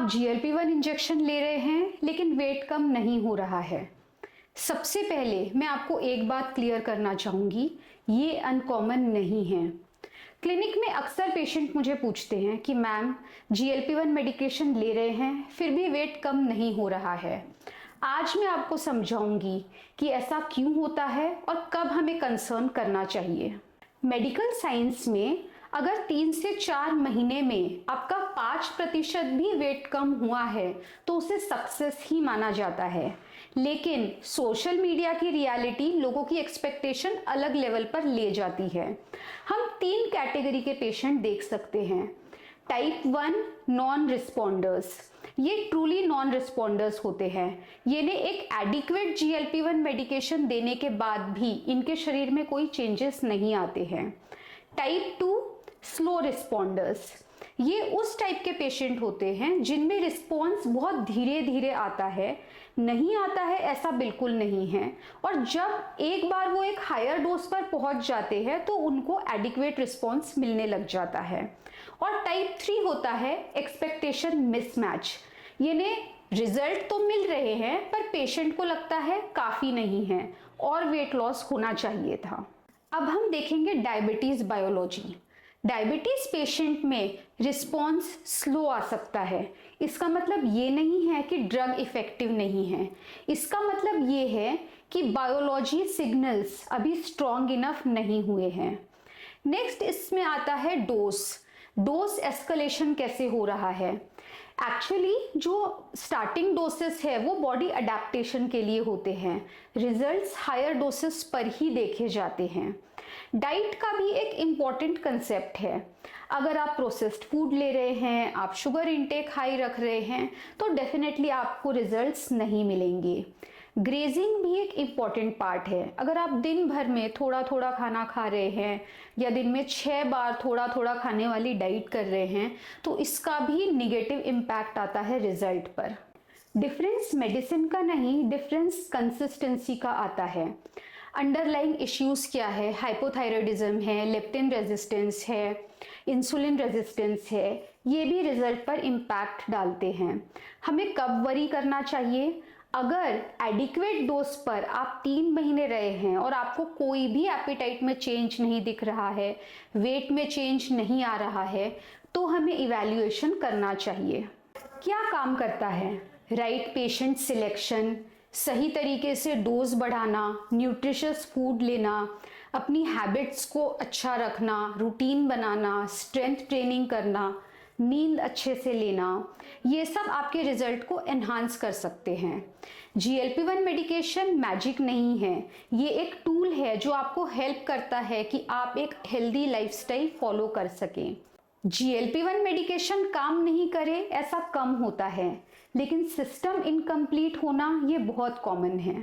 आप GLP-1 injection ले रहे हैं लेकिन वेट कम नहीं हो रहा है। सबसे पहले मैं आपको एक बात क्लियर करना चाहूँगी, ये अनकॉमन नहीं है। क्लिनिक में अक्सर पेशेंट मुझे पूछते हैं कि मैम GLP-1 मेडिकेशन ले रहे हैं फिर भी वेट कम नहीं हो रहा है। आज मैं आपको समझाऊंगी कि ऐसा क्यों होता है और कब हमें कंसर्न करना चाहिए। मेडिकल साइंस में अगर 3 से 4 महीने में आपका 5% भी वेट कम हुआ है तो उसे सक्सेस ही माना जाता है। लेकिन सोशल मीडिया की रियलिटी लोगों की एक्सपेक्टेशन अलग लेवल पर ले जाती है। हम 3 कैटेगरी के पेशेंट देख सकते हैं। टाइप 1 नॉन रिस्पॉन्डर्स, ये ट्रूली नॉन रिस्पॉन्डर्स होते हैं। ये ने एक एडिक्वेट GLP-1 मेडिकेशन देने के बाद भी इनके शरीर में कोई चेंजेस नहीं आते हैं। टाइप 2 स्लो रिस्पॉन्डर्स, ये उस टाइप के पेशेंट होते हैं जिनमें रिस्पॉन्स बहुत धीरे धीरे आता है, नहीं आता है ऐसा बिल्कुल नहीं है, और जब एक बार वो एक हायर डोज पर पहुंच जाते हैं तो उनको एडिक्वेट रिस्पॉन्स मिलने लग जाता है। और टाइप 3 होता है एक्सपेक्टेशन मिसमैच, यानी रिजल्ट तो मिल रहे हैं पर पेशेंट को लगता है काफी नहीं है और वेट लॉस होना चाहिए था। अब हम देखेंगे डायबिटीज बायोलॉजी। डायबिटीज पेशेंट में रिस्पॉन्स स्लो आ सकता है। इसका मतलब ये नहीं है कि ड्रग इफेक्टिव नहीं है, इसका मतलब ये है कि बायोलॉजी सिग्नल्स अभी स्ट्रॉन्ग इनफ नहीं हुए हैं। नेक्स्ट इसमें आता है डोज एस्केलेशन कैसे हो रहा है। एक्चुअली जो स्टार्टिंग डोसेस है वो बॉडी अडेप्टेशन के लिए होते हैं, रिजल्ट्स हायर डोसेस पर ही देखे जाते हैं। डाइट का भी एक इम्पॉर्टेंट कंसेप्ट है। अगर आप प्रोसेस्ड फूड ले रहे हैं, आप शुगर इंटेक हाई रख रहे हैं तो डेफिनेटली आपको रिजल्ट्स नहीं मिलेंगे। ग्रेजिंग भी एक इम्पॉर्टेंट पार्ट है। अगर आप दिन भर में थोड़ा थोड़ा खाना खा रहे हैं या दिन में 6 बार थोड़ा थोड़ा खाने वाली डाइट कर रहे हैं तो इसका भी निगेटिव इम्पैक्ट आता है रिजल्ट पर। डिफरेंस मेडिसिन का नहीं, डिफरेंस कंसिस्टेंसी का आता है। अंडरलाइंग इश्यूज क्या है, हाइपोथायराइडिज्म है, लेप्टिन रेजिस्टेंस है, इंसुलिन रेजिस्टेंस है, ये भी रिजल्ट पर इम्पैक्ट डालते हैं। हमें कब वरी करना चाहिए? अगर एडिक्वेट डोज पर आप 3 महीने रहे हैं और आपको कोई भी एपेटाइट में चेंज नहीं दिख रहा है, वेट में चेंज नहीं आ रहा है, तो हमें इवैल्यूएशन करना चाहिए। क्या काम करता है? राइट पेशेंट सिलेक्शन, सही तरीके से डोज बढ़ाना, न्यूट्रिशियस फूड लेना, अपनी हैबिट्स को अच्छा रखना, रूटीन बनाना, स्ट्रेंथ ट्रेनिंग करना, नींद अच्छे से लेना, ये सब आपके रिजल्ट को एनहांस कर सकते हैं। GLP-1 मेडिकेशन मैजिक नहीं है, ये एक टूल है जो आपको हेल्प करता है कि आप एक हेल्दी लाइफस्टाइल फॉलो कर सकें। GLP-1 मेडिकेशन काम नहीं करे ऐसा कम होता है, लेकिन सिस्टम इनकम्प्लीट होना ये बहुत कॉमन है।